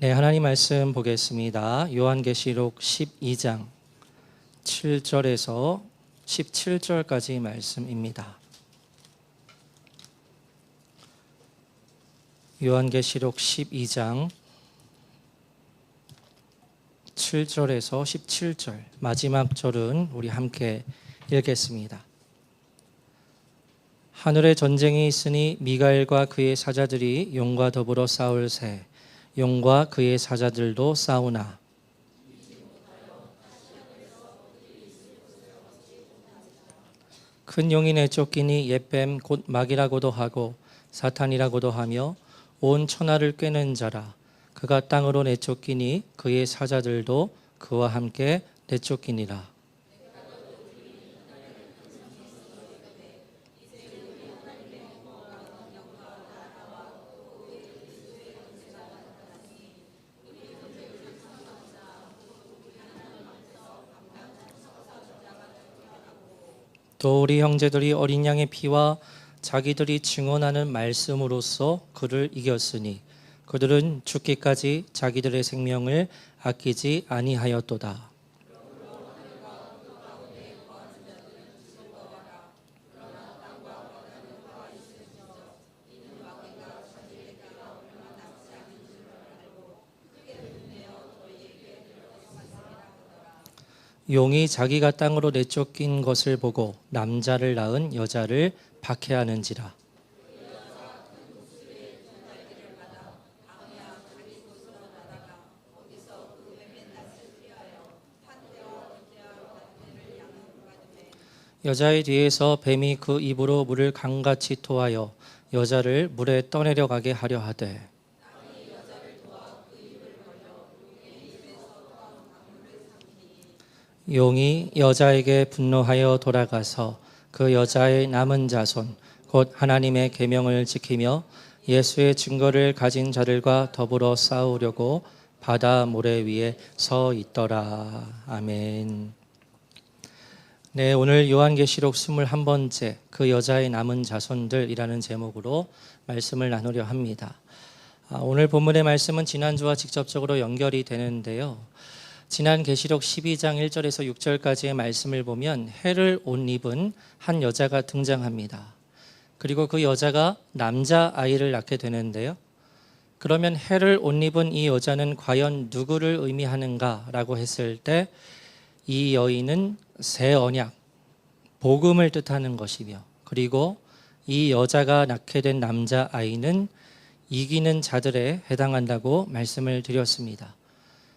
네, 하나님 말씀 보겠습니다. 요한계시록 12장 7절에서 17절까지 말씀입니다. 요한계시록 12장 7절에서 17절 마지막 절은 우리 함께 읽겠습니다. 하늘에 전쟁이 있으니 미가엘과 그의 사자들이 용과 더불어 싸울새 용과 그의 사자들도 싸우나 큰 용이 내쫓기니 옛뱀 곧 마귀라고도 하고 사탄이라고도 하며 온 천하를 꿰는 자라. 그가 땅으로 내쫓기니 그의 사자들도 그와 함께 내쫓기니라. 또 우리 형제들이 어린 양의 피와 자기들이 증언하는 말씀으로써 그를 이겼으니 그들은 죽기까지 자기들의 생명을 아끼지 아니하였도다. 용이 자기가 땅으로 내쫓긴 것을 보고 남자를 낳은 여자를 박해하는지라. 여자의 뒤에서 뱀이 그 입으로 물을 강같이 토하여 여자를 물에 떠내려가게 하려 하되 용이 여자에게 분노하여 돌아가서 그 여자의 남은 자손 곧 하나님의 계명을 지키며 예수의 증거를 가진 자들과 더불어 싸우려고 바다 모래 위에 서 있더라. 아멘. 네, 오늘 요한계시록 21번째 그 여자의 남은 자손들이라는 제목으로 말씀을 나누려 합니다. 오늘 본문의 말씀은 지난주와 직접적으로 연결이 되는데요. 지난 계시록 12장 1절에서 6절까지의 말씀을 보면 해를 옷 입은 한 여자가 등장합니다. 그리고 그 여자가 남자아이를 낳게 되는데요. 그러면 해를 옷 입은 이 여자는 과연 누구를 의미하는가라고 했을 때 이 여인은 새 언약, 복음을 뜻하는 것이며 그리고 이 여자가 낳게 된 남자아이는 이기는 자들에 해당한다고 말씀을 드렸습니다.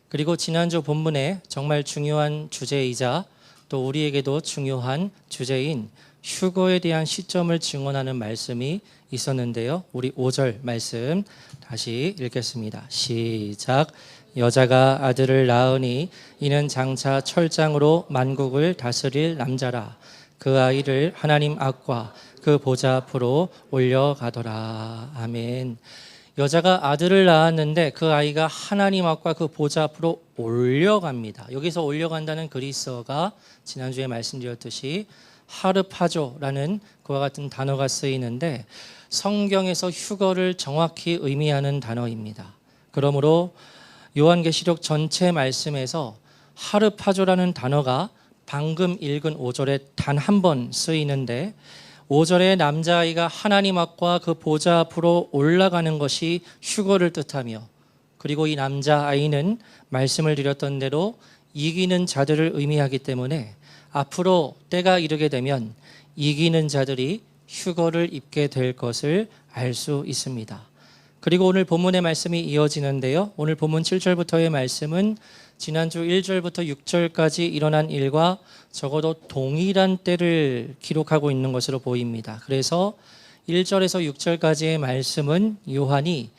그리고 지난주 본문에 정말 중요한 주제이자 또 우리에게도 중요한 주제인 휴거에 대한 시점을 증언하는 말씀이 있었는데요. 우리 5절 말씀 다시 읽겠습니다. 시작. 여자가 아들을 낳으니 이는 장차 철장으로 만국을 다스릴 남자라. 그 아이를 하나님 앞과 그 보좌 앞으로 올려가더라. 아멘. 여자가 아들을 낳았는데 그 아이가 하나님 앞과 그 보좌 앞으로 올려갑니다. 여기서 올려간다는 그리스어가 지난주에 말씀드렸듯이 하르파조라는 그와 같은 단어가 쓰이는데 성경에서 휴거를 정확히 의미하는 단어입니다. 그러므로 요한계시록 전체 말씀에서 하르파조라는 단어가 방금 읽은 5절에 단 한 번 쓰이는데 5절에 남자아이가 하나님 앞과 그 보좌 앞으로 올라가는 것이 휴거를 뜻하며 그리고 이 남자아이는 말씀을 드렸던 대로 이기는 자들을 의미하기 때문에 앞으로 때가 이르게 되면 이기는 자들이 휴거를 입게 될 것을 알 수 있습니다. 그리고 오늘 본문의 말씀이 이어지는데요. 오늘 본문 7절부터의 말씀은 지난주 1절부터 6절까지 일어난 일과 적어도 동일한 때를 기록하고 있는 것으로 보입니다. 그래서 1절에서 6절까지의 말씀은 요한이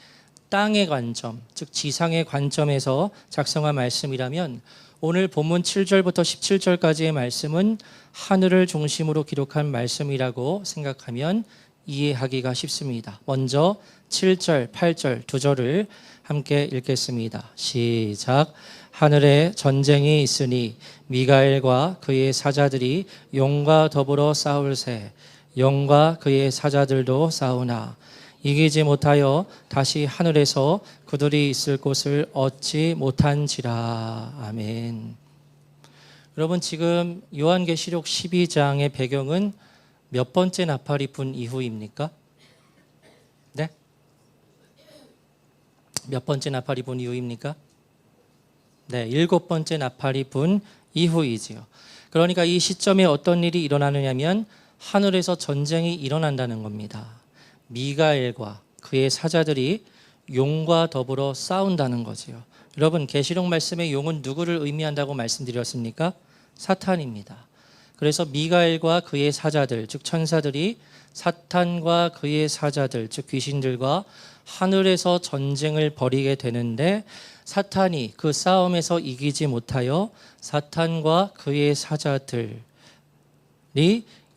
땅의 관점, 즉 지상의 관점에서 작성한 말씀이라면 오늘 본문 7절부터 17절까지의 말씀은 하늘을 중심으로 기록한 말씀이라고 생각하면 이해하기가 쉽습니다. 먼저 7절, 8절 두 절을 함께 읽겠습니다. 시작. 하늘에 전쟁이 있으니 미가엘과 그의 사자들이 용과 더불어 싸울새 용과 그의 사자들도 싸우나 이기지 못하여 다시 하늘에서 그들이 있을 곳을 얻지 못한지라. 아멘. 여러분, 지금 요한계시록 12장의 배경은 몇 번째 나팔이 분 이후입니까? 네? 몇 번째 나팔이 분 이후입니까? 네, 7번째 나팔이 분 이후이지요. 그러니까 이 시점에 어떤 일이 일어나느냐면 하늘에서 전쟁이 일어난다는 겁니다. 미가엘과 그의 사자들이 용과 더불어 싸운다는 거지요. 여러분, 계시록 말씀의 용은 누구를 의미한다고 말씀드렸습니까? 사탄입니다. 그래서 미가엘과 그의 사자들, 즉 천사들이 사탄과 그의 사자들, 즉 귀신들과 하늘에서 전쟁을 벌이게 되는데, 사탄이 그 싸움에서 이기지 못하여 사탄과 그의 사자들이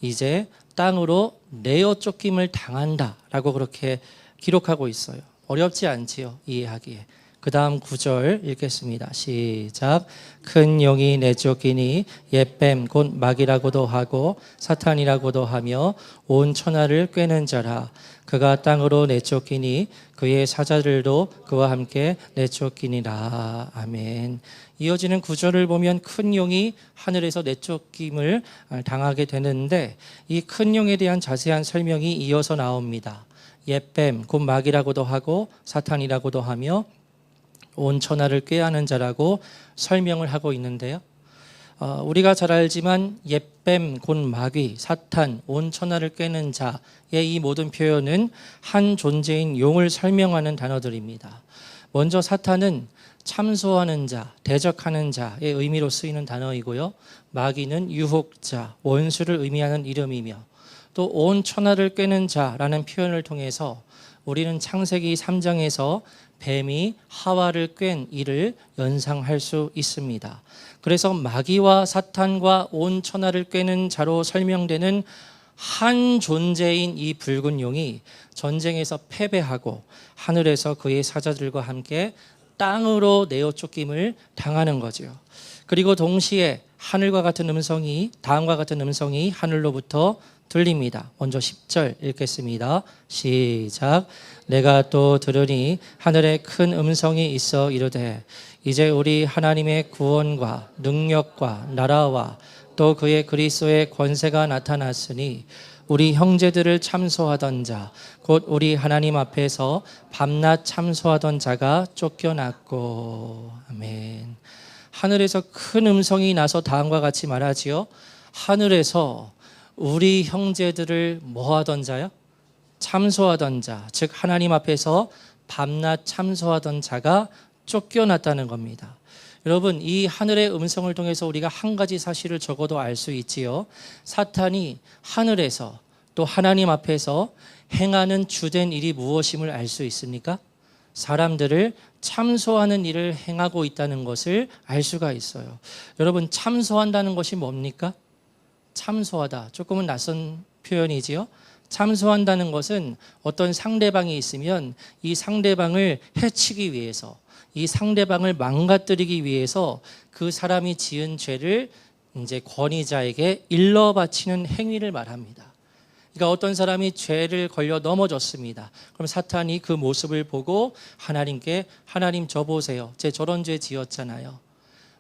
이제 땅으로 내어 쫓김을 당한다라고 그렇게 기록하고 있어요. 어렵지 않지요, 이해하기에. 그 다음 9절 읽겠습니다. 시작. 큰 용이 내쫓기니 옛뱀 곧 마귀라고도 하고 사탄이라고도 하며 온 천하를 꿰는 자라. 그가 땅으로 내쫓기니 그의 사자들도 그와 함께 내쫓기니라. 아멘. 이어지는 9절을 보면 큰 용이 하늘에서 내쫓김을 당하게 되는데, 이 큰 용에 대한 자세한 설명이 이어서 나옵니다. 옛뱀 곧 마귀라고도 하고 사탄이라고도 하며 온 천하를 꾀하는 자라고 설명을 하고 있는데요. 우리가 잘 알지만 옛뱀, 곧 마귀, 사탄, 온 천하를 꾀는 자의 이 모든 표현은 한 존재인 용을 설명하는 단어들입니다. 먼저 사탄은 참소하는 자, 대적하는 자의 의미로 쓰이는 단어이고요. 마귀는 유혹자, 원수를 의미하는 이름이며, 또 온 천하를 꾀는 자라는 표현을 통해서 우리는 창세기 3장에서 뱀이 하와를 꿰는 일을 연상할 수 있습니다. 그래서 마귀와 사탄과 온 천하를 꿰는 자로 설명되는 한 존재인 이 붉은 용이 전쟁에서 패배하고 하늘에서 그의 사자들과 함께 땅으로 내어 쫓김을 당하는 거죠. 그리고 동시에 하늘과 같은 음성이, 다음과 같은 음성이 하늘로부터 들립니다. 먼저 10절 읽겠습니다. 시작. 내가 또 들으니 하늘에 큰 음성이 있어 이르되 이제 우리 하나님의 구원과 능력과 나라와 또 그의 그리스도의 권세가 나타났으니 우리 형제들을 참소하던 자, 곧 우리 하나님 앞에서 밤낮 참소하던 자가 쫓겨났고. 아멘. 하늘에서 큰 음성이 나서 다음과 같이 말하지요. 하늘에서 우리 형제들을 뭐 하던 자요? 참소하던 자, 즉 하나님 앞에서 밤낮 참소하던 자가 쫓겨났다는 겁니다. 여러분, 이 하늘의 음성을 통해서 우리가 한 가지 사실을 적어도 알 수 있지요. 사탄이 하늘에서 또 하나님 앞에서 행하는 주된 일이 무엇임을 알 수 있습니까? 사람들을 참소하는 일을 행하고 있다는 것을 알 수가 있어요. 여러분, 참소한다는 것이 뭡니까? 참소하다, 조금은 낯선 표현이지요. 참소한다는 것은 어떤 상대방이 있으면 이 상대방을 해치기 위해서, 이 상대방을 망가뜨리기 위해서 그 사람이 지은 죄를 이제 권위자에게 일러 바치는 행위를 말합니다. 그러니까 어떤 사람이 죄를 걸려 넘어졌습니다. 그럼 사탄이 그 모습을 보고 하나님께, 하나님 저 보세요, 제 저런 죄 지었잖아요.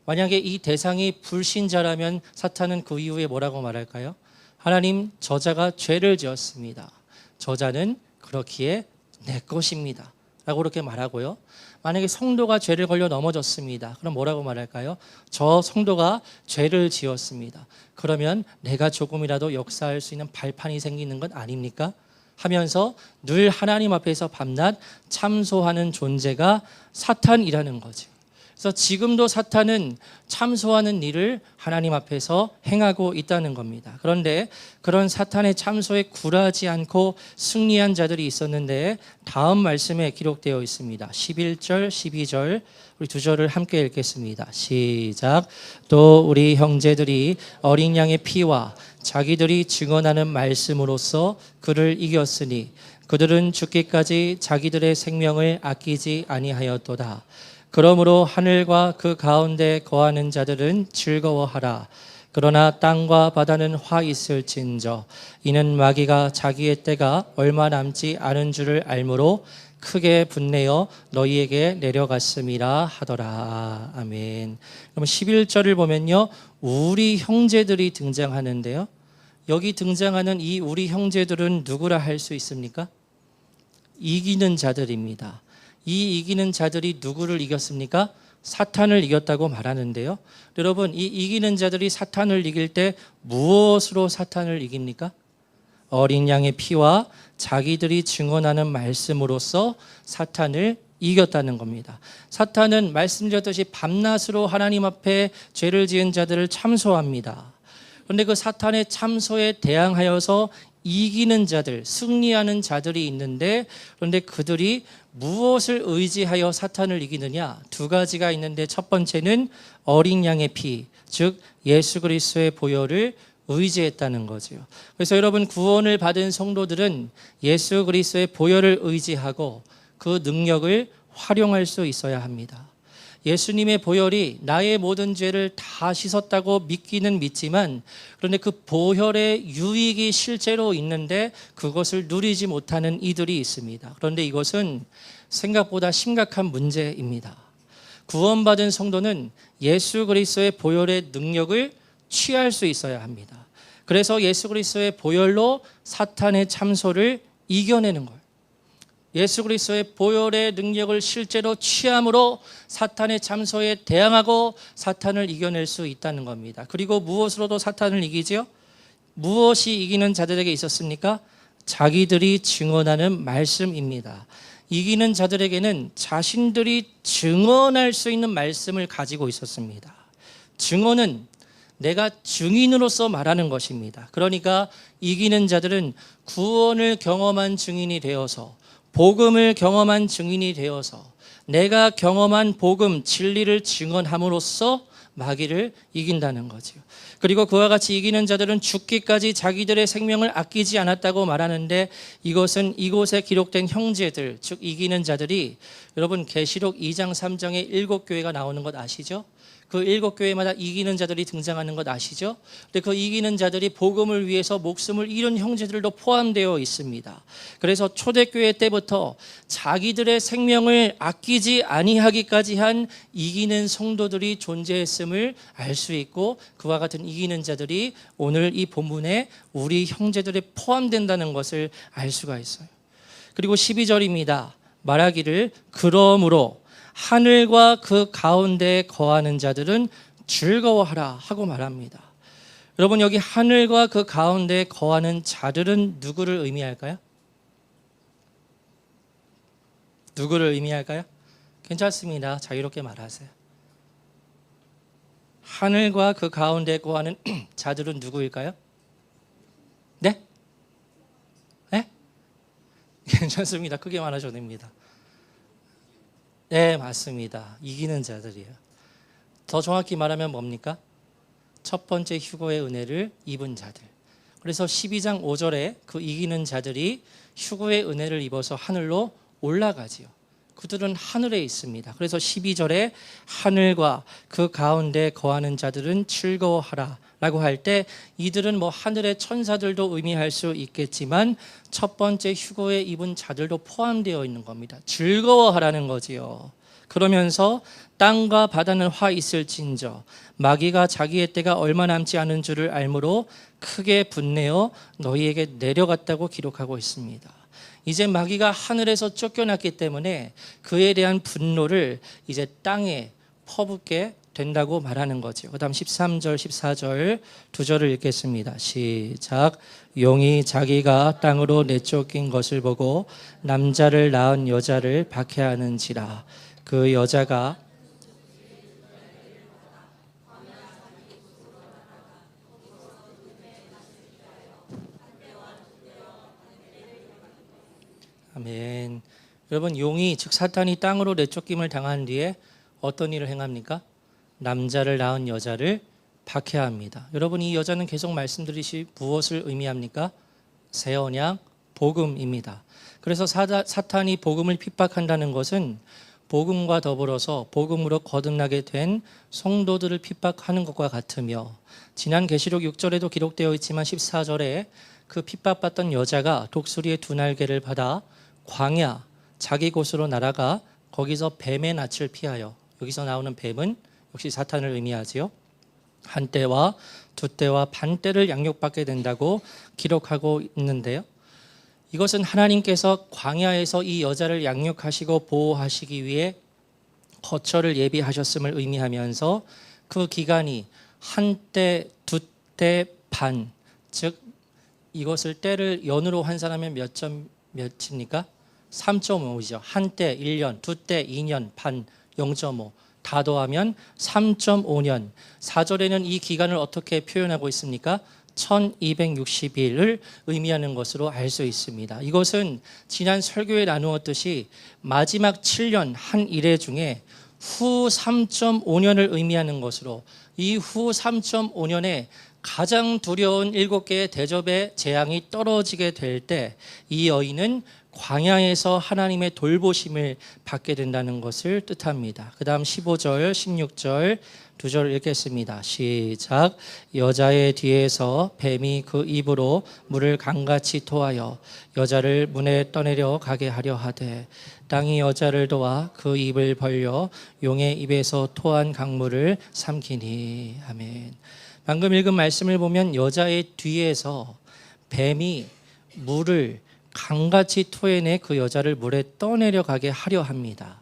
만약에 이 대상이 불신자라면 사탄은 그 이후에 뭐라고 말할까요? 하나님, 저자가 죄를 지었습니다. 저자는 그렇기에 내 것입니다 라고 그렇게 말하고요. 만약에 성도가 죄를 걸려 넘어졌습니다. 그럼 뭐라고 말할까요? 저 성도가 죄를 지었습니다. 그러면 내가 조금이라도 역사할 수 있는 발판이 생기는 것 아닙니까? 하면서 늘 하나님 앞에서 밤낮 참소하는 존재가 사탄이라는 거죠. 그래서 지금도 사탄은 참소하는 일을 하나님 앞에서 행하고 있다는 겁니다. 그런데 그런 사탄의 참소에 굴하지 않고 승리한 자들이 있었는데 다음 말씀에 기록되어 있습니다. 11절, 12절 우리 두 절을 함께 읽겠습니다. 시작. 또 우리 형제들이 어린 양의 피와 자기들이 증언하는 말씀으로써 그를 이겼으니 그들은 죽기까지 자기들의 생명을 아끼지 아니하였도다. 그러므로 하늘과 그 가운데 거하는 자들은 즐거워하라. 그러나 땅과 바다는 화 있을진저 이는 마귀가 자기의 때가 얼마 남지 않은 줄을 알므로 크게 분내어 너희에게 내려갔음이라 하더라. 아멘. 그럼 11절을 보면요, 우리 형제들이 등장하는데요, 여기 등장하는 이 우리 형제들은 누구라 할 수 있습니까? 이기는 자들입니다. 이 이기는 자들이 누구를 이겼습니까? 사탄을 이겼다고 말하는데요, 여러분, 이 이기는 자들이 사탄을 이길 때 무엇으로 사탄을 이깁니까? 어린 양의 피와 자기들이 증언하는 말씀으로써 사탄을 이겼다는 겁니다. 사탄은 말씀드렸듯이 밤낮으로 하나님 앞에 죄를 지은 자들을 참소합니다. 그런데 그 사탄의 참소에 대항하여서 이기는 자들, 승리하는 자들이 있는데, 그런데 그들이 무엇을 의지하여 사탄을 이기느냐? 두 가지가 있는데, 첫 번째는 어린 양의 피, 즉 예수 그리스도의 보혈을 의지했다는 거죠. 그래서 여러분, 구원을 받은 성도들은 예수 그리스도의 보혈을 의지하고 그 능력을 활용할 수 있어야 합니다. 예수님의 보혈이 나의 모든 죄를 다 씻었다고 믿기는 믿지만, 그런데 그 보혈의 유익이 실제로 있는데 그것을 누리지 못하는 이들이 있습니다. 그런데 이것은 생각보다 심각한 문제입니다. 구원받은 성도는 예수 그리스도의 보혈의 능력을 취할 수 있어야 합니다. 그래서 예수 그리스도의 보혈로 사탄의 참소를 이겨내는 거예요. 예수 그리스도의 보혈의 능력을 실제로 취함으로 사탄의 참소에 대항하고 사탄을 이겨낼 수 있다는 겁니다. 그리고 무엇으로도 사탄을 이기죠? 무엇이 이기는 자들에게 있었습니까? 자기들이 증언하는 말씀입니다. 이기는 자들에게는 자신들이 증언할 수 있는 말씀을 가지고 있었습니다. 증언은 내가 증인으로서 말하는 것입니다. 그러니까 이기는 자들은 구원을 경험한 증인이 되어서, 복음을 경험한 증인이 되어서 내가 경험한 복음, 진리를 증언함으로써 마귀를 이긴다는 거죠. 그리고 그와 같이 이기는 자들은 죽기까지 자기들의 생명을 아끼지 않았다고 말하는데, 이것은 이곳에 기록된 형제들, 즉 이기는 자들이, 여러분 계시록 2장 3장에 7교회가 나오는 것 아시죠? 그 7교회마다 이기는 자들이 등장하는 것 아시죠? 근데 그 이기는 자들이 복음을 위해서 목숨을 잃은 형제들도 포함되어 있습니다. 그래서 초대교회 때부터 자기들의 생명을 아끼지 아니하기까지 한 이기는 성도들이 존재했음을 알 수 있고, 그와 같은 이기는 자들이 오늘 이 본문에 우리 형제들에 포함된다는 것을 알 수가 있어요. 그리고 12절입니다. 말하기를 그러므로 하늘과 그 가운데에 거하는 자들은 즐거워하라 하고 말합니다. 여러분, 여기 하늘과 그 가운데에 거하는 자들은 누구를 의미할까요? 누구를 의미할까요? 괜찮습니다. 자유롭게 말하세요. 하늘과 그 가운데에 거하는 자들은 누구일까요? 네? 네? 괜찮습니다. 크게 말하셔도 됩니다. 네, 맞습니다. 이기는 자들이에요. 더 정확히 말하면 뭡니까? 첫 번째 휴거의 은혜를 입은 자들. 그래서 12장 5절에 그 이기는 자들이 휴거의 은혜를 입어서 하늘로 올라가지요. 그들은 하늘에 있습니다. 그래서 12절에 하늘과 그 가운데 거하는 자들은 즐거워하라 라고 할 때, 이들은 뭐 하늘의 천사들도 의미할 수 있겠지만 첫 번째 휴거에 입은 자들도 포함되어 있는 겁니다. 즐거워하라는 거지요. 그러면서 땅과 바다는 화 있을진저 마귀가 자기의 때가 얼마 남지 않은 줄을 알므로 크게 분내어 너희에게 내려갔다고 기록하고 있습니다. 이제 마귀가 하늘에서 쫓겨났기 때문에 그에 대한 분노를 이제 땅에 퍼붓게 된다고 말하는 거죠. 그 다음 13절 14절 두 절을 읽겠습니다. 시작. 용이 자기가 땅으로 내쫓긴 것을 보고 남자를 낳은 여자를 박해하는지라. 그 여자가 아멘. 여러분, 용이 즉 사탄이 땅으로 내쫓김을 당한 뒤에 어떤 일을 행합니까? 남자를 낳은 여자를 박해합니다. 여러분, 이 여자는 계속 말씀드리시 무엇을 의미합니까? 새 언약 복음입니다. 그래서 사탄이 복음을 핍박한다는 것은 복음과 더불어서 복음으로 거듭나게 된 성도들을 핍박하는 것과 같으며, 지난 계시록 6절에도 기록되어 있지만 14절에 그 핍박받던 여자가 독수리의 두 날개를 받아 광야 자기 곳으로 날아가 거기서 뱀의 낯을 피하여, 여기서 나오는 뱀은 역시 사탄을 의미하지요. 한 때와 두 때와 반 때를 양육받게 된다고 기록하고 있는데요. 이것은 하나님께서 광야에서 이 여자를 양육하시고 보호하시기 위해 거처를 예비하셨음을 의미하면서 그 기간이 한 때, 두 때, 반, 즉 이것을 때를 연으로 환산하면 몇입니까? 3.5이죠. 한 때 1년, 두 때 2년, 반 0.5. 다 더하면 3.5년. 4절에는 이 기간을 어떻게 표현하고 있습니까? 1260일을 의미하는 것으로 알 수 있습니다. 이것은 지난 설교에 나누었듯이 마지막 7년 한 일회 중에 후 3.5년을 의미하는 것으로, 이 후 3.5년에 가장 두려운 7개의 대접의 재앙이 떨어지게 될 때 이 여인은 광야에서 하나님의 돌보심을 받게 된다는 것을 뜻합니다. 그 다음 15절, 16절 두 절 읽겠습니다. 시작. 여자의 뒤에서 뱀이 그 입으로 물을 강같이 토하여 여자를 문에 떠내려 가게 하려 하되 땅이 여자를 도와 그 입을 벌려 용의 입에서 토한 강물을 삼키니. 아멘. 방금 읽은 말씀을 보면 여자의 뒤에서 뱀이 물을 강같이 토해내 그 여자를 물에 떠내려 가게 하려 합니다.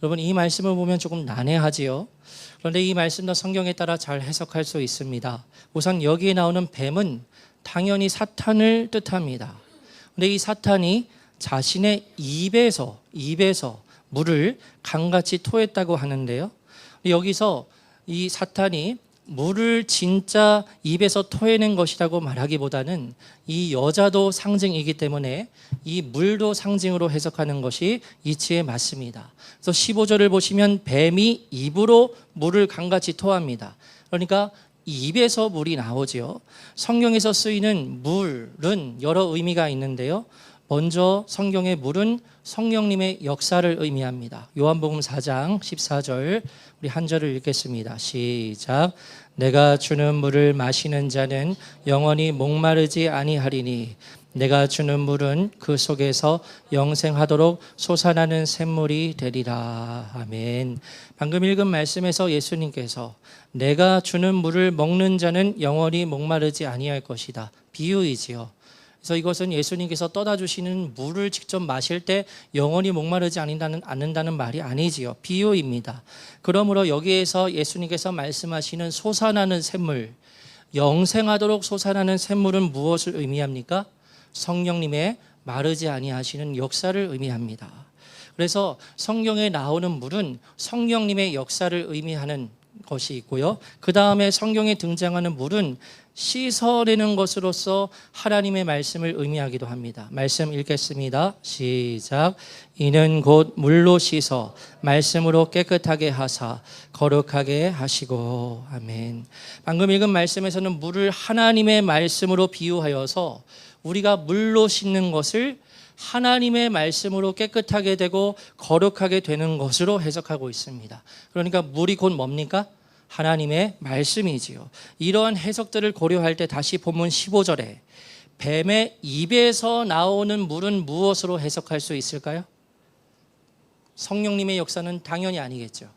여러분, 이 말씀을 보면 조금 난해하지요. 그런데 이 말씀도 성경에 따라 잘 해석할 수 있습니다. 우선 여기에 나오는 뱀은 당연히 사탄을 뜻합니다. 그런데 이 사탄이 자신의 입에서 물을 강같이 토했다고 하는데요. 여기서 이 사탄이 물을 진짜 입에서 토해낸 것이라고 말하기보다는 이 여자도 상징이기 때문에 이 물도 상징으로 해석하는 것이 이치에 맞습니다. 그래서 15절을 보시면 뱀이 입으로 물을 강같이 토합니다. 그러니까 입에서 물이 나오지요. 성경에서 쓰이는 물은 여러 의미가 있는데요. 먼저 성경의 물은 성령님의 역사를 의미합니다. 요한복음 4장 14절 우리 한 절을 읽겠습니다. 시작. 내가 주는 물을 마시는 자는 영원히 목마르지 아니하리니 내가 주는 물은 그 속에서 영생하도록 솟아나는 샘물이 되리라. 아멘. 방금 읽은 말씀에서 예수님께서 내가 주는 물을 먹는 자는 영원히 목마르지 아니할 것이다. 비유이지요. 그래서 이것은 예수님께서 떠다 주시는 물을 직접 마실 때 영원히 목마르지 않는다는 말이 아니지요. 비유입니다. 그러므로 여기에서 예수님께서 말씀하시는 솟아나는 샘물, 영생하도록 솟아나는 샘물은 무엇을 의미합니까? 성령님의 마르지 아니하시는 역사를 의미합니다. 그래서 성경에 나오는 물은 성령님의 역사를 의미하는 것이 있고요. 그 다음에 성경에 등장하는 물은 씻어내는 것으로서 하나님의 말씀을 의미하기도 합니다. 말씀 읽겠습니다. 시작. 이는 곧 물로 씻어 말씀으로 깨끗하게 하사 거룩하게 하시고. 아멘. 방금 읽은 말씀에서는 물을 하나님의 말씀으로 비유하여서 우리가 물로 씻는 것을 하나님의 말씀으로 깨끗하게 되고 거룩하게 되는 것으로 해석하고 있습니다. 그러니까 물이 곧 뭡니까? 하나님의 말씀이지요. 이러한 해석들을 고려할 때 다시 본문 15절에 뱀의 입에서 나오는 물은 무엇으로 해석할 수 있을까요? 성령님의 역사는 당연히 아니겠죠.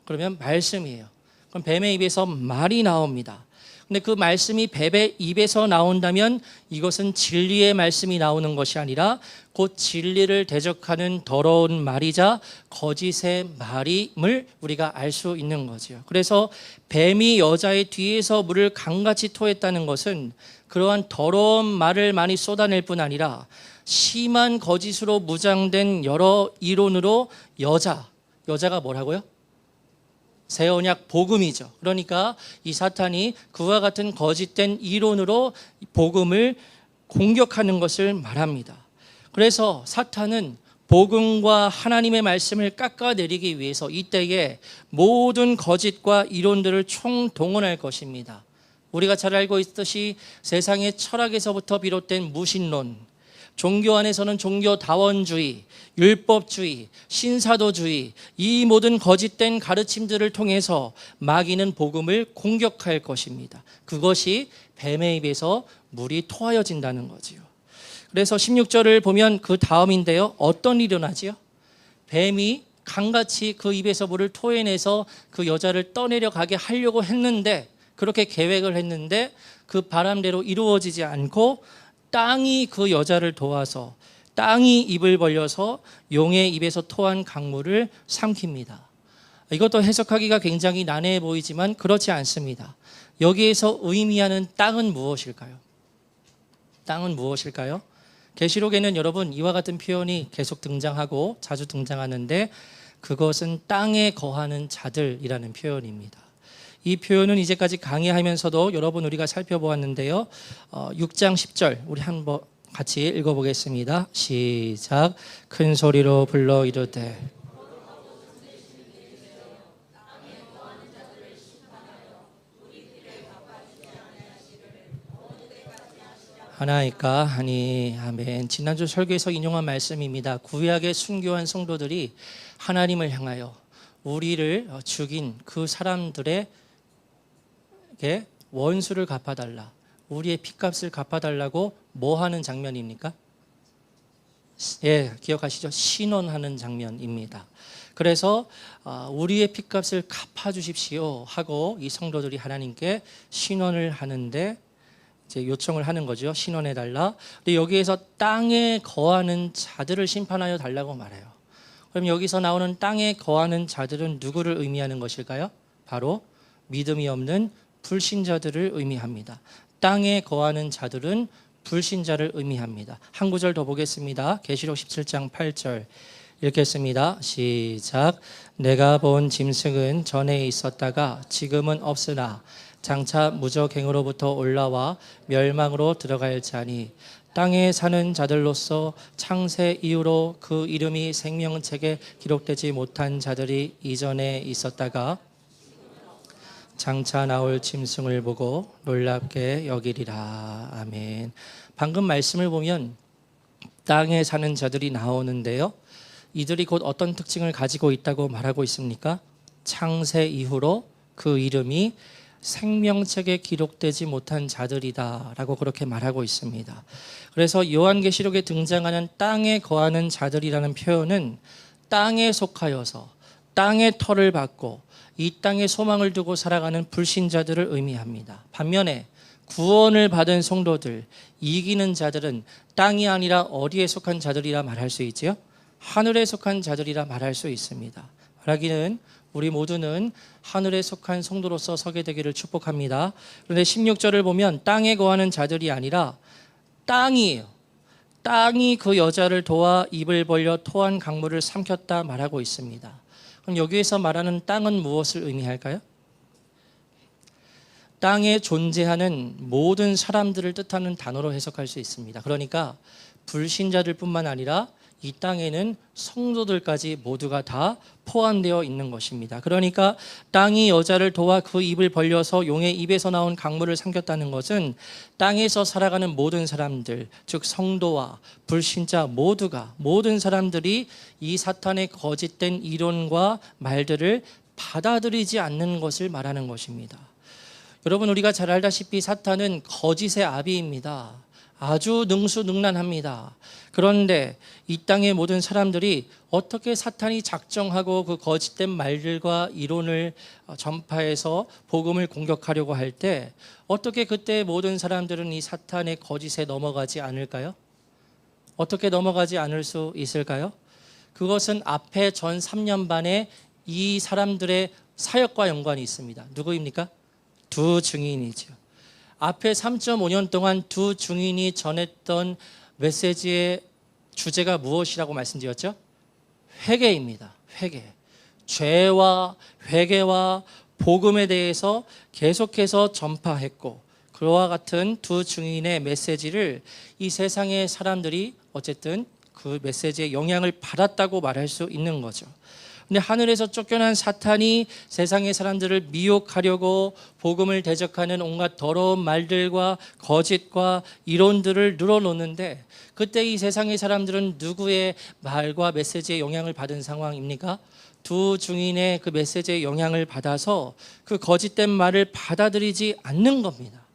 그러면 말씀이에요. 그럼 뱀의 입에서 말이 나옵니다. 근데 그 말씀이 뱀의 입에서 나온다면 이것은 진리의 말씀이 나오는 것이 아니라 곧 진리를 대적하는 더러운 말이자 거짓의 말임을 우리가 알 수 있는 거죠. 그래서 뱀이 여자의 뒤에서 물을 강같이 토했다는 것은 그러한 더러운 말을 많이 쏟아낼 뿐 아니라 심한 거짓으로 무장된 여러 이론으로 여자가 뭐라고요? 새 언약 복음이죠. 그러니까 이 사탄이 그와 같은 거짓된 이론으로 복음을 공격하는 것을 말합니다. 그래서 사탄은 복음과 하나님의 말씀을 깎아내리기 위해서 이때에 모든 거짓과 이론들을 총동원할 것입니다. 우리가 잘 알고 있듯이 세상의 철학에서부터 비롯된 무신론, 종교 안에서는 종교다원주의, 율법주의, 신사도주의, 이 모든 거짓된 가르침들을 통해서 마귀는 복음을 공격할 것입니다. 그것이 뱀의 입에서 물이 토하여진다는 거지요. 그래서 16절을 보면 그 다음인데요. 어떤 일이 일어나지요? 뱀이 강같이 그 입에서 물을 토해내서 그 여자를 떠내려 가게 하려고 했는데, 그렇게 계획을 했는데 그 바람대로 이루어지지 않고 땅이 그 여자를 도와서 땅이 입을 벌려서 용의 입에서 토한 강물을 삼킵니다. 이것도 해석하기가 굉장히 난해해 보이지만 그렇지 않습니다. 여기에서 의미하는 땅은 무엇일까요? 땅은 무엇일까요? 계시록에는 여러분 이와 같은 표현이 계속 등장하고 자주 등장하는데, 그것은 땅에 거하는 자들이라는 표현입니다. 이 표현은 이제까지 강의하면서도 여러분 우리가 살펴보았는데요. 6장 10절 우리 한번 같이 읽어보겠습니다. 시작. 큰 소리로 불러 이르되 하나이까 하니. 아멘. 지난주 설교에서 인용한 말씀입니다. 구약의 순교한 성도들이 하나님을 향하여 우리를 죽인 그 사람들에게 원수를 갚아달라, 우리의 핏값을 갚아달라고 뭐 하는 장면입니까? 예, 기억하시죠? 신원하는 장면입니다. 그래서 우리의 핏값을 갚아주십시오 하고 이 성도들이 하나님께 신원을 하는데 이제 요청을 하는 거죠. 신원해달라. 근데 여기에서 땅에 거하는 자들을 심판하여 달라고 말해요. 그럼 여기서 나오는 땅에 거하는 자들은 누구를 의미하는 것일까요? 바로 믿음이 없는 불신자들을 의미합니다. 땅에 거하는 자들은 불신자를 의미합니다. 한 구절 더 보겠습니다. 계시록 17장 8절 읽겠습니다. 시작. 내가 본 짐승은 전에 있었다가 지금은 없으나 장차 무저갱으로부터 올라와 멸망으로 들어갈 자니 땅에 사는 자들로서 창세 이후로 그 이름이 생명책에 기록되지 못한 자들이 이전에 있었다가 장차 나올 짐승을 보고 놀랍게 여기리라. 아멘. 방금 말씀을 보면 땅에 사는 자들이 나오는데요. 이들이 곧 어떤 특징을 가지고 있다고 말하고 있습니까? 창세 이후로 그 이름이 생명책에 기록되지 못한 자들이다 라고 그렇게 말하고 있습니다. 그래서 요한계시록에 등장하는 땅에 거하는 자들이라는 표현은 땅에 속하여서 땅의 털을 받고 이 땅에 소망을 두고 살아가는 불신자들을 의미합니다. 반면에 구원을 받은 성도들, 이기는 자들은 땅이 아니라 어디에 속한 자들이라 말할 수 있지요? 하늘에 속한 자들이라 말할 수 있습니다. 말하기는 우리 모두는 하늘에 속한 성도로서 서게 되기를 축복합니다. 그런데 16절을 보면 땅에 거하는 자들이 아니라 땅이에요. 땅이 그 여자를 도와 입을 벌려 토한 강물을 삼켰다 말하고 있습니다. 그럼 여기에서 말하는 땅은 무엇을 의미할까요? 땅에 존재하는 모든 사람들을 뜻하는 단어로 해석할 수 있습니다. 그러니까 불신자들 뿐만 아니라 이 땅에는 성도들까지 모두가 다 포함되어 있는 것입니다. 그러니까 땅이 여자를 도와 그 입을 벌려서 용의 입에서 나온 강물을 삼켰다는 것은 땅에서 살아가는 모든 사람들, 즉 성도와 불신자 모두가, 모든 사람들이 이 사탄의 거짓된 이론과 말들을 받아들이지 않는 것을 말하는 것입니다. 여러분, 우리가 잘 알다시피 사탄은 거짓의 아비입니다. 아주 능수능란합니다. 그런데 이 땅의 모든 사람들이 어떻게 사탄이 작정하고 그 거짓된 말들과 이론을 전파해서 복음을 공격하려고 할 때 어떻게 그때 모든 사람들은 이 사탄의 거짓에 넘어가지 않을까요? 어떻게 넘어가지 않을 수 있을까요? 그것은 앞에 전 3년 반에 이 사람들의 사역과 연관이 있습니다. 누구입니까? 두 증인이죠. 앞에 3.5년 동안 두 증인이 전했던 메시지의 주제가 무엇이라고 말씀드렸죠? 회개입니다. 회개. 죄와 회개와 복음에 대해서 계속해서 전파했고, 그와 같은 두 증인의 메시지를 이 세상의 사람들이 어쨌든 그 메시지의 영향을 받았다고 말할 수 있는 거죠. 근데 하늘에서 쫓겨난 사탄이 세상의 사람들을 미혹하려고 복음을 대적하는 온갖 더러운 말들과 거짓과 이론들을 늘어놓는데, 그때 이 세상의 사람들은 누구의 말과 메시지의 영향을 받은 상황입니까? 두 증인의 그 메시지의 영향을 받아서 그 거짓된 말을 받아들이지 않는 겁니다.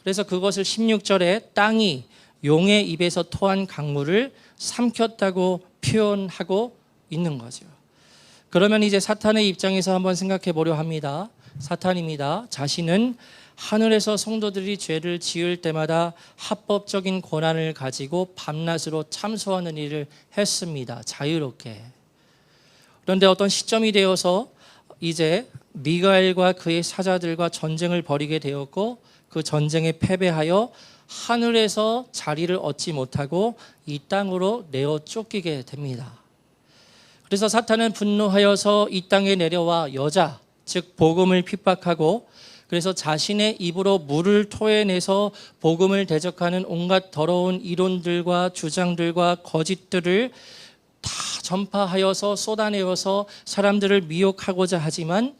그래서 그것을 16절에 땅이 용의 입에서 토한 강물을 삼켰다고 표현하고 있는 거죠. 그러면 이제 사탄의 입장에서 한번 생각해 보려 합니다. 사탄입니다. 자신은 하늘에서 성도들이 죄를 지을 때마다 합법적인 권한을 가지고 밤낮으로 참소하는 일을 했습니다. 자유롭게. 그런데 어떤 시점이 되어서 이제 미가엘과 그의 사자들과 전쟁을 벌이게 되었고, 그 전쟁에 패배하여 하늘에서 자리를 얻지 못하고 이 땅으로 내어 쫓기게 됩니다. 그래서 사탄은 분노하여서 이 땅에 내려와 여자, 즉 복음을 핍박하고, 그래서 자신의 입으로 물을 토해내서 복음을 대적하는 온갖 더러운 이론들과 주장들과 거짓들을 다 전파하여서 쏟아내어서 사람들을 미혹하고자 하지만,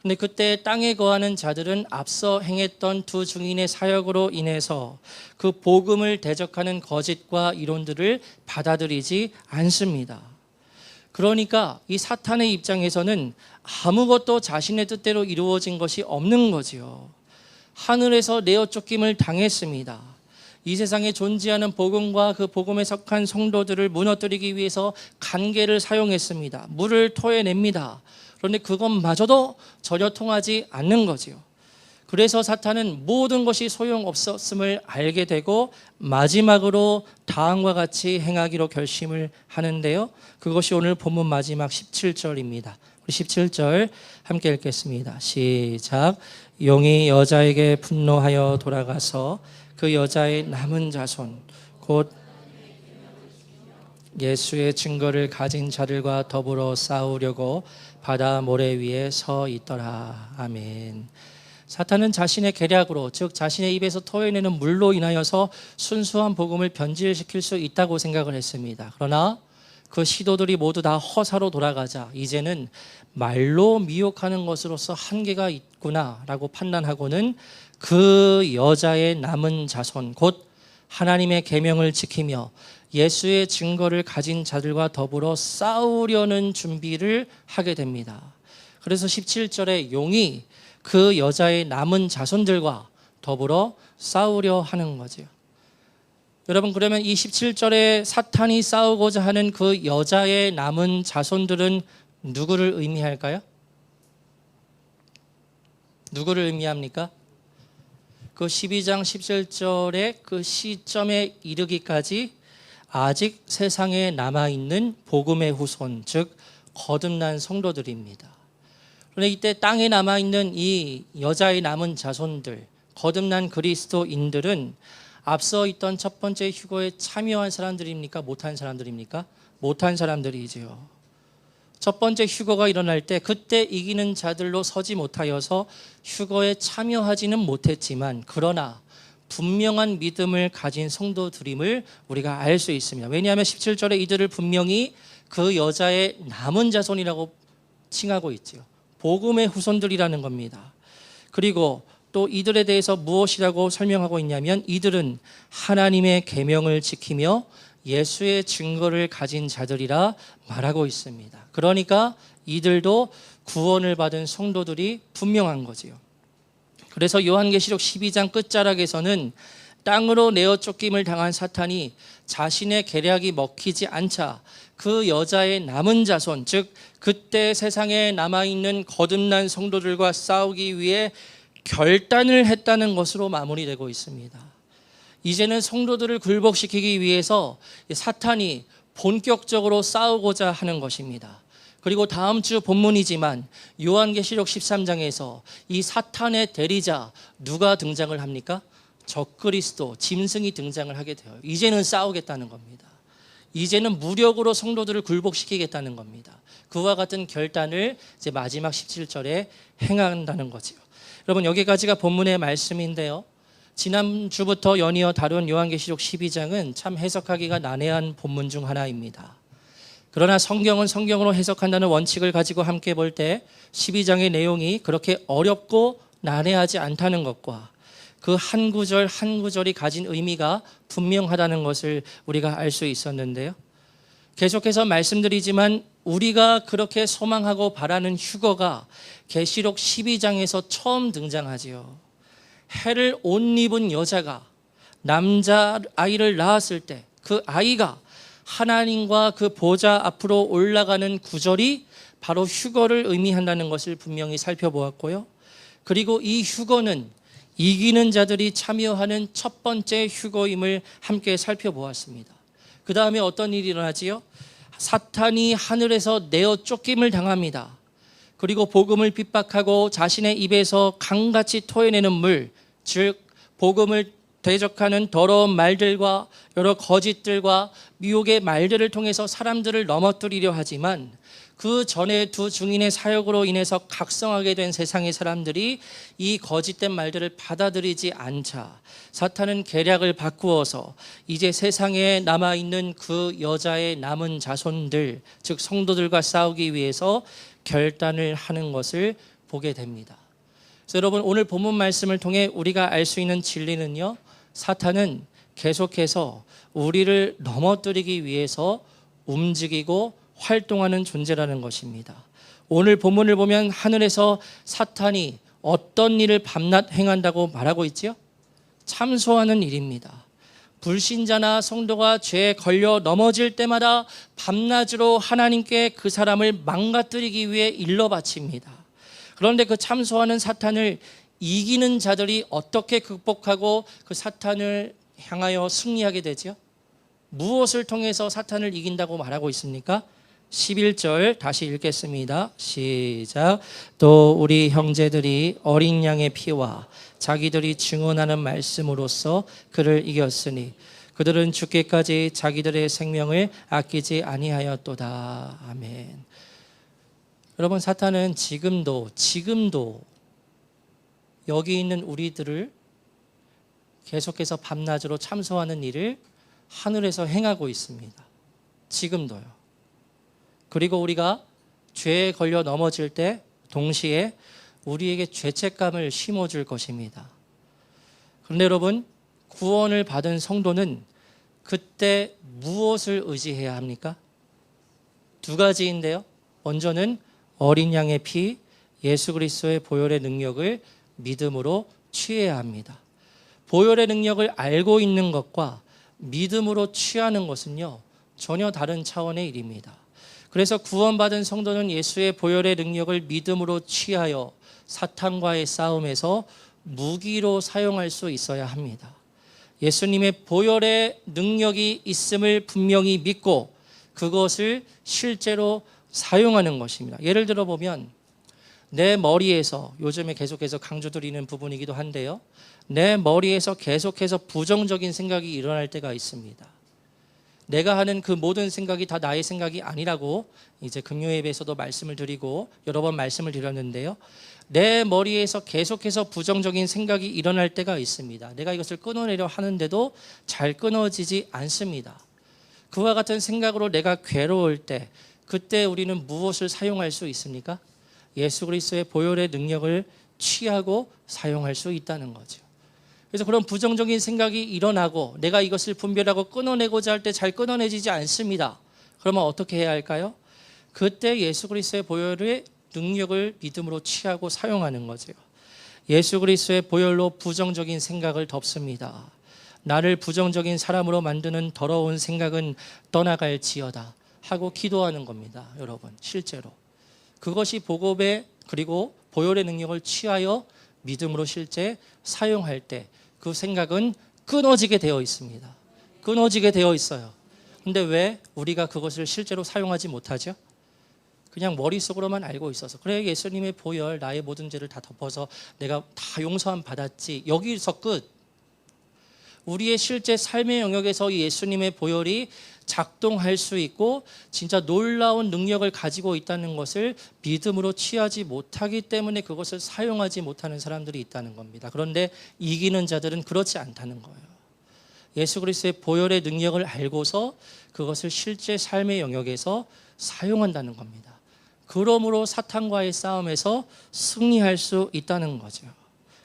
근데 그때 땅에 거하는 자들은 앞서 행했던 두 증인의 사역으로 인해서 그 복음을 대적하는 거짓과 이론들을 받아들이지 않습니다. 그러니까 이 사탄의 입장에서는 아무것도 자신의 뜻대로 이루어진 것이 없는 거지요. 하늘에서 내어 쫓김을 당했습니다. 이 세상에 존재하는 복음과 그 복음에 속한 성도들을 무너뜨리기 위해서 간계를 사용했습니다. 물을 토해냅니다. 그런데 그것마저도 전혀 통하지 않는 거지요. 그래서 사탄은 모든 것이 소용없었음을 알게 되고 마지막으로 다음과 같이 행하기로 결심을 하는데요. 그것이 오늘 본문 마지막 17절입니다. 우리 17절 함께 읽겠습니다. 시작. 용이 여자에게 분노하여 돌아가서 그 여자의 남은 자손 곧 예수의 증거를 가진 자들과 더불어 싸우려고 바다 모래 위에 서 있더라. 아멘. 사탄은 자신의 계략으로, 즉 자신의 입에서 토해내는 물로 인하여서 순수한 복음을 변질시킬 수 있다고 생각을 했습니다. 그러나 그 시도들이 모두 다 허사로 돌아가자 이제는 말로 미혹하는 것으로서 한계가 있구나라고 판단하고는 그 여자의 남은 자손 곧 하나님의 계명을 지키며 예수의 증거를 가진 자들과 더불어 싸우려는 준비를 하게 됩니다. 그래서 17절에 용이 그 여자의 남은 자손들과 더불어 싸우려 하는 거죠. 여러분, 그러면 이 17절에 사탄이 싸우고자 하는 그 여자의 남은 자손들은 누구를 의미할까요? 누구를 의미합니까? 그 12장 17절의 그 시점에 이르기까지 아직 세상에 남아있는 복음의 후손, 즉 거듭난 성도들입니다. 그런데 이때 땅에 남아있는 이 여자의 남은 자손들, 거듭난 그리스도인들은 앞서 있던 첫 번째 휴거에 참여한 사람들입니까? 못한 사람들입니까? 못한 사람들이지요. 첫 번째 휴거가 일어날 때 그때 이기는 자들로 서지 못하여서 휴거에 참여하지는 못했지만, 그러나 분명한 믿음을 가진 성도들임을 우리가 알 수 있습니다. 왜냐하면 17절에 이들을 분명히 그 여자의 남은 자손이라고 칭하고 있죠. 복음의 후손들이라는 겁니다. 그리고 또 이들에 대해서 무엇이라고 설명하고 있냐면, 이들은 하나님의 계명을 지키며 예수의 증거를 가진 자들이라 말하고 있습니다. 그러니까 이들도 구원을 받은 성도들이 분명한 거지요. 그래서 요한계시록 12장 끝자락에서는 땅으로 내어 쫓김을 당한 사탄이 자신의 계략이 먹히지 않자 그 여자의 남은 자손, 즉 그때 세상에 남아있는 거듭난 성도들과 싸우기 위해 결단을 했다는 것으로 마무리되고 있습니다. 이제는 성도들을 굴복시키기 위해서 사탄이 본격적으로 싸우고자 하는 것입니다. 그리고 다음 주 본문이지만 요한계시록 13장에서 이 사탄의 대리자 누가 등장을 합니까? 적그리스도, 짐승이 등장을 하게 돼요. 이제는 싸우겠다는 겁니다. 이제는 무력으로 성도들을 굴복시키겠다는 겁니다. 그와 같은 결단을 이제 마지막 17절에 행한다는 거지요. 여러분, 여기까지가 본문의 말씀인데요. 지난주부터 연이어 다룬 요한계시록 12장은 참 해석하기가 난해한 본문 중 하나입니다. 그러나 성경은 성경으로 해석한다는 원칙을 가지고 함께 볼 때 12장의 내용이 그렇게 어렵고 난해하지 않다는 것과 그 한 구절 한 구절이 가진 의미가 분명하다는 것을 우리가 알 수 있었는데요. 계속해서 말씀드리지만 우리가 그렇게 소망하고 바라는 휴거가 계시록 12장에서 처음 등장하지요. 해를 옷 입은 여자가 남자아이를 낳았을 때 그 아이가 하나님과 그 보좌 앞으로 올라가는 구절이 바로 휴거를 의미한다는 것을 분명히 살펴보았고요. 그리고 이 휴거는 이기는 자들이 참여하는 첫 번째 휴거임을 함께 살펴보았습니다. 그 다음에 어떤 일이 일어나지요? 사탄이 하늘에서 내어 쫓김을 당합니다. 그리고 복음을 핍박하고 자신의 입에서 강같이 토해내는 물, 즉 복음을 대적하는 더러운 말들과 여러 거짓들과 미혹의 말들을 통해서 사람들을 넘어뜨리려 하지만 그 전에 두 증인의 사역으로 인해서 각성하게 된 세상의 사람들이 이 거짓된 말들을 받아들이지 않자 사탄은 계략을 바꾸어서 이제 세상에 남아있는 그 여자의 남은 자손들, 즉 성도들과 싸우기 위해서 결단을 하는 것을 보게 됩니다. 그래서 여러분, 오늘 본문 말씀을 통해 우리가 알 수 있는 진리는요, 사탄은 계속해서 우리를 넘어뜨리기 위해서 움직이고 활동하는 존재라는 것입니다. 오늘 본문을 보면 하늘에서 사탄이 어떤 일을 밤낮 행한다고 말하고 있지요? 참소하는 일입니다. 불신자나 성도가 죄에 걸려 넘어질 때마다 밤낮으로 하나님께 그 사람을 망가뜨리기 위해 일러 바칩니다. 그런데 그 참소하는 사탄을 이기는 자들이 어떻게 극복하고 그 사탄을 향하여 승리하게 되죠? 무엇을 통해서 사탄을 이긴다고 말하고 있습니까? 11절 다시 읽겠습니다. 시작. 또 우리 형제들이 어린 양의 피와 자기들이 증언하는 말씀으로써 그를 이겼으니 그들은 죽기까지 자기들의 생명을 아끼지 아니하였도다. 아멘. 여러분, 사탄은 지금도 여기 있는 우리들을 계속해서 밤낮으로 참소하는 일을 하늘에서 행하고 있습니다. 지금도요. 그리고 우리가 죄에 걸려 넘어질 때 동시에 우리에게 죄책감을 심어줄 것입니다. 그런데 여러분, 구원을 받은 성도는 그때 무엇을 의지해야 합니까? 두 가지인데요. 먼저는 어린 양의 피, 예수 그리스도의 보혈의 능력을 믿음으로 취해야 합니다. 보혈의 능력을 알고 있는 것과 믿음으로 취하는 것은요, 전혀 다른 차원의 일입니다. 그래서 구원받은 성도는 예수의 보혈의 능력을 믿음으로 취하여 사탄과의 싸움에서 무기로 사용할 수 있어야 합니다. 예수님의 보혈의 능력이 있음을 분명히 믿고 그것을 실제로 사용하는 것입니다. 예를 들어 보면 내 머리에서, 요즘에 계속해서 강조드리는 부분이기도 한데요, 내 머리에서 계속해서 부정적인 생각이 일어날 때가 있습니다. 내가 하는 그 모든 생각이 다 나의 생각이 아니라고 이제 금요예배에서도 말씀을 드리고 여러 번 말씀을 드렸는데요, 내 머리에서 계속해서 부정적인 생각이 일어날 때가 있습니다. 내가 이것을 끊어내려 하는데도 잘 끊어지지 않습니다. 그와 같은 생각으로 내가 괴로울 때, 그때 우리는 무엇을 사용할 수 있습니까? 예수 그리스도의 보혈의 능력을 취하고 사용할 수 있다는 거죠. 그래서 그런 부정적인 생각이 일어나고 내가 이것을 분별하고 끊어내고자 할 때 잘 끊어내지지 않습니다. 그러면 어떻게 해야 할까요? 그때 예수 그리스도의 보혈의 능력을 믿음으로 취하고 사용하는 거죠. 예수 그리스도의 보혈로 부정적인 생각을 덮습니다. 나를 부정적인 사람으로 만드는 더러운 생각은 떠나갈지어다 하고 기도하는 겁니다. 여러분, 실제로 그것이 복음의 그리고 보혈의 능력을 취하여 믿음으로 실제 사용할 때 그 생각은 끊어지게 되어 있습니다. 끊어지게 되어 있어요. 근데 왜 우리가 그것을 실제로 사용하지 못하죠? 그냥 머릿속으로만 알고 있어서, 그래 예수님의 보혈 나의 모든 죄를 다 덮어서 내가 다 용서함 받았지, 여기서 끝. 우리의 실제 삶의 영역에서 예수님의 보혈이 작동할 수 있고 진짜 놀라운 능력을 가지고 있다는 것을 믿음으로 취하지 못하기 때문에 그것을 사용하지 못하는 사람들이 있다는 겁니다. 그런데 이기는 자들은 그렇지 않다는 거예요. 예수 그리스도의 보혈의 능력을 알고서 그것을 실제 삶의 영역에서 사용한다는 겁니다. 그러므로 사탄과의 싸움에서 승리할 수 있다는 거죠.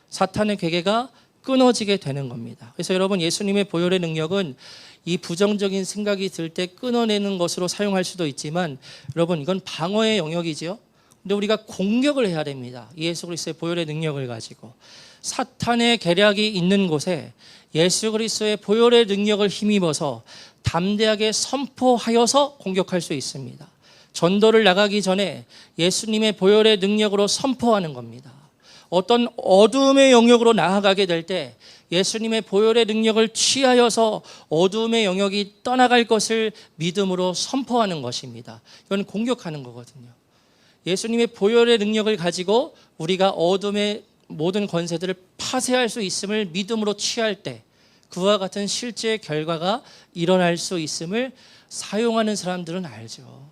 사탄의 괴계가 끊어지게 되는 겁니다. 그래서 여러분, 예수님의 보혈의 능력은 이 부정적인 생각이 들 때 끊어내는 것으로 사용할 수도 있지만, 여러분, 이건 방어의 영역이죠. 근데 우리가 공격을 해야 됩니다. 예수 그리스도의 보혈의 능력을 가지고 사탄의 계략이 있는 곳에 예수 그리스도의 보혈의 능력을 힘입어서 담대하게 선포하여서 공격할 수 있습니다. 전도를 나가기 전에 예수님의 보혈의 능력으로 선포하는 겁니다. 어떤 어둠의 영역으로 나아가게 될 때 예수님의 보혈의 능력을 취하여서 어둠의 영역이 떠나갈 것을 믿음으로 선포하는 것입니다. 이건 공격하는 거거든요. 예수님의 보혈의 능력을 가지고 우리가 어둠의 모든 권세들을 파쇄할 수 있음을 믿음으로 취할 때 그와 같은 실제 결과가 일어날 수 있음을 사용하는 사람들은 알죠.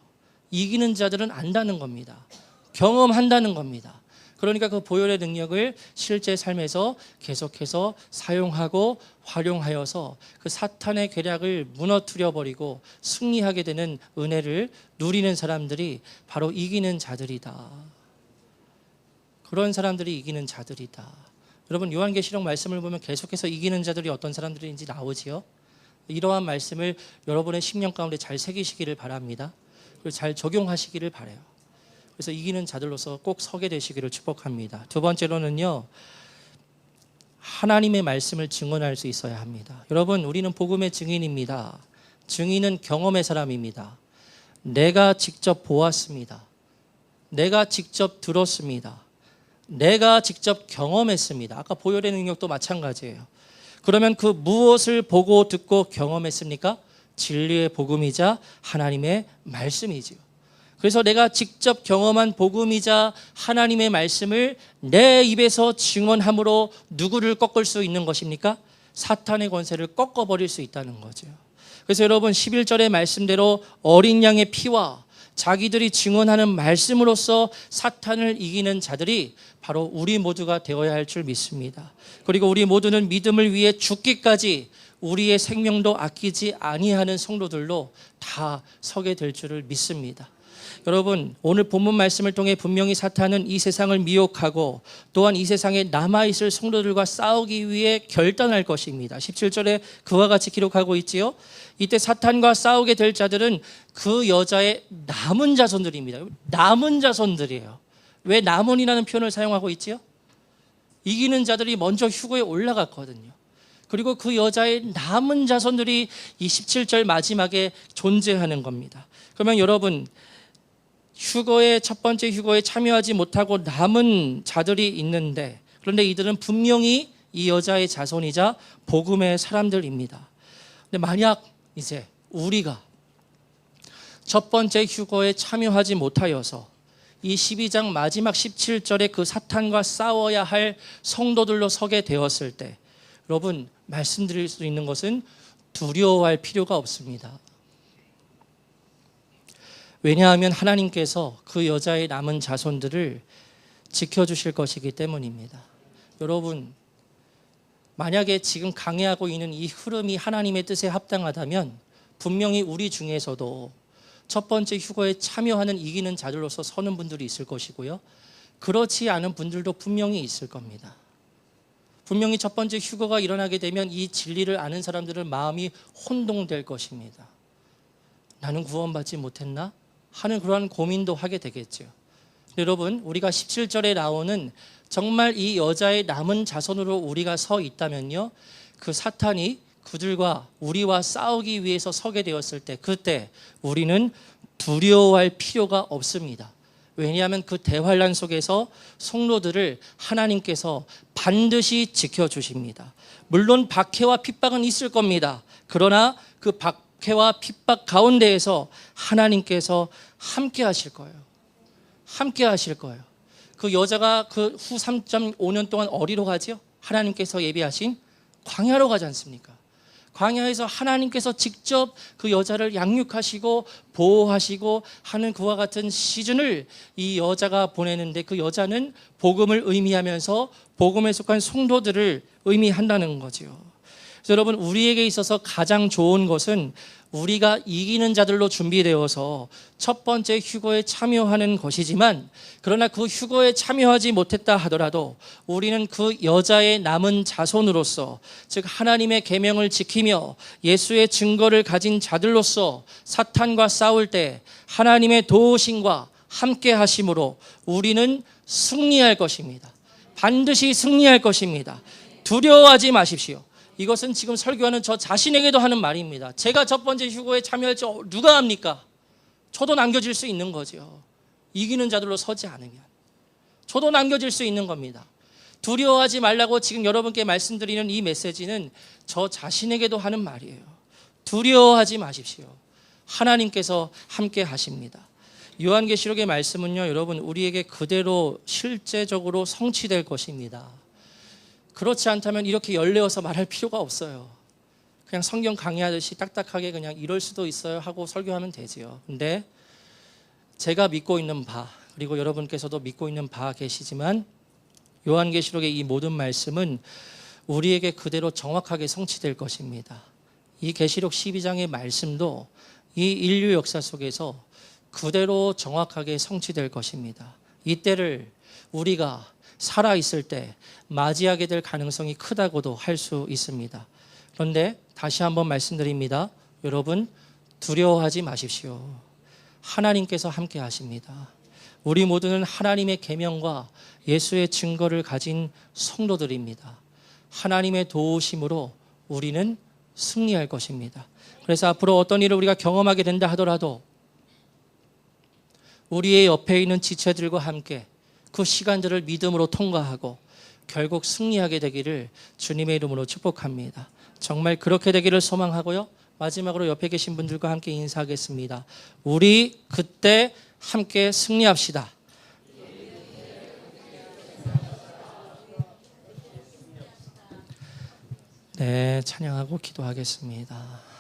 이기는 자들은 안다는 겁니다. 경험한다는 겁니다. 그러니까 그 보혈의 능력을 실제 삶에서 계속해서 사용하고 활용하여서 그 사탄의 계략을 무너뜨려 버리고 승리하게 되는 은혜를 누리는 사람들이 바로 이기는 자들이다. 그런 사람들이 이기는 자들이다. 여러분, 요한계시록 말씀을 보면 계속해서 이기는 자들이 어떤 사람들인지 나오지요. 이러한 말씀을 여러분의 심령 가운데 잘 새기시기를 바랍니다. 그리고 잘 적용하시기를 바라요. 그래서 이기는 자들로서 꼭 서게 되시기를 축복합니다. 두 번째로는요, 하나님의 말씀을 증언할 수 있어야 합니다. 여러분, 우리는 복음의 증인입니다. 증인은 경험의 사람입니다. 내가 직접 보았습니다. 내가 직접 들었습니다. 내가 직접 경험했습니다. 아까 보혈의 능력도 마찬가지예요. 그러면 그 무엇을 보고 듣고 경험했습니까? 진리의 복음이자 하나님의 말씀이지요. 그래서 내가 직접 경험한 복음이자 하나님의 말씀을 내 입에서 증언함으로 누구를 꺾을 수 있는 것입니까? 사탄의 권세를 꺾어버릴 수 있다는 거죠. 그래서 여러분, 11절의 말씀대로 어린 양의 피와 자기들이 증언하는 말씀으로써 사탄을 이기는 자들이 바로 우리 모두가 되어야 할 줄 믿습니다. 그리고 우리 모두는 믿음을 위해 죽기까지 우리의 생명도 아끼지 아니하는 성도들로 다 서게 될 줄을 믿습니다. 여러분, 오늘 본문 말씀을 통해 분명히 사탄은 이 세상을 미혹하고 또한 이 세상에 남아있을 성도들과 싸우기 위해 결단할 것입니다. 17절에 그와 같이 기록하고 있지요. 이때 사탄과 싸우게 될 자들은 그 여자의 남은 자손들입니다. 남은 자손들이에요. 왜 남은이라는 표현을 사용하고 있지요? 이기는 자들이 먼저 휴거에 올라갔거든요. 그리고 그 여자의 남은 자손들이 이 17절 마지막에 존재하는 겁니다. 그러면 여러분, 휴거의 첫 번째 휴거에 참여하지 못하고 남은 자들이 있는데, 그런데 이들은 분명히 이 여자의 자손이자 복음의 사람들입니다. 근데 만약 이제 우리가 첫 번째 휴거에 참여하지 못하여서 이 12장 마지막 17절에 그 사탄과 싸워야 할 성도들로 서게 되었을 때, 여러분, 말씀드릴 수 있는 것은 두려워할 필요가 없습니다. 왜냐하면 하나님께서 그 여자의 남은 자손들을 지켜주실 것이기 때문입니다. 여러분, 만약에 지금 강해하고 있는 이 흐름이 하나님의 뜻에 합당하다면 분명히 우리 중에서도 첫 번째 휴거에 참여하는 이기는 자들로서 서는 분들이 있을 것이고요. 그렇지 않은 분들도 분명히 있을 겁니다. 분명히 첫 번째 휴거가 일어나게 되면 이 진리를 아는 사람들은 마음이 혼동될 것입니다. 나는 구원받지 못했나? 하는 그러한 고민도 하게 되겠죠. 여러분, 우리가 17절에 나오는 정말 이 여자의 남은 자손으로 우리가 서 있다면요, 그 사탄이 그들과 우리와 싸우기 위해서 서게 되었을 때, 그때 우리는 두려워할 필요가 없습니다. 왜냐하면 그 대환란 속에서 성도들을 하나님께서 반드시 지켜주십니다. 물론 박해와 핍박은 있을 겁니다. 그러나 그 박해와 핍박 가운데에서 하나님께서 함께 하실 거예요. 함께 하실 거예요. 그 여자가 그 후 3.5년 동안 어디로 가죠? 하나님께서 예비하신 광야로 가지 않습니까? 광야에서 하나님께서 직접 그 여자를 양육하시고 보호하시고 하는 그와 같은 시즌을 이 여자가 보내는데, 그 여자는 복음을 의미하면서 복음에 속한 성도들을 의미한다는 거죠. 그래서 여러분, 우리에게 있어서 가장 좋은 것은 우리가 이기는 자들로 준비되어서 첫 번째 휴거에 참여하는 것이지만, 그러나 그 휴거에 참여하지 못했다 하더라도 우리는 그 여자의 남은 자손으로서, 즉 하나님의 계명을 지키며 예수의 증거를 가진 자들로서 사탄과 싸울 때 하나님의 도우심과 함께 하심으로 우리는 승리할 것입니다. 반드시 승리할 것입니다. 두려워하지 마십시오. 이것은 지금 설교하는 저 자신에게도 하는 말입니다. 제가 첫 번째 휴거에 참여할지 누가 합니까? 저도 남겨질 수 있는 거죠. 이기는 자들로 서지 않으면 저도 남겨질 수 있는 겁니다. 두려워하지 말라고 지금 여러분께 말씀드리는 이 메시지는 저 자신에게도 하는 말이에요. 두려워하지 마십시오. 하나님께서 함께 하십니다. 요한계시록의 말씀은요, 여러분, 우리에게 그대로 실제적으로 성취될 것입니다. 그렇지 않다면 이렇게 열내어서 말할 필요가 없어요. 그냥 성경 강의하듯이 딱딱하게 그냥 이럴 수도 있어요 하고 설교하면 되지요. 근데 제가 믿고 있는 바, 그리고 여러분께서도 믿고 있는 바 계시지만, 요한계시록의 이 모든 말씀은 우리에게 그대로 정확하게 성취될 것입니다. 이 계시록 12장의 말씀도 이 인류 역사 속에서 그대로 정확하게 성취될 것입니다. 이때를 우리가 살아있을 때 맞이하게 될 가능성이 크다고도 할 수 있습니다. 그런데 다시 한번 말씀드립니다. 여러분, 두려워하지 마십시오. 하나님께서 함께 하십니다. 우리 모두는 하나님의 계명과 예수의 증거를 가진 성도들입니다. 하나님의 도우심으로 우리는 승리할 것입니다. 그래서 앞으로 어떤 일을 우리가 경험하게 된다 하더라도 우리의 옆에 있는 지체들과 함께 그 시간들을 믿음으로 통과하고 결국 승리하게 되기를 주님의 이름으로 축복합니다. 정말 그렇게 되기를 소망하고요. 마지막으로 옆에 계신 분들과 함께 인사하겠습니다. 우리 그때 함께 승리합시다. 네, 찬양하고 기도하겠습니다.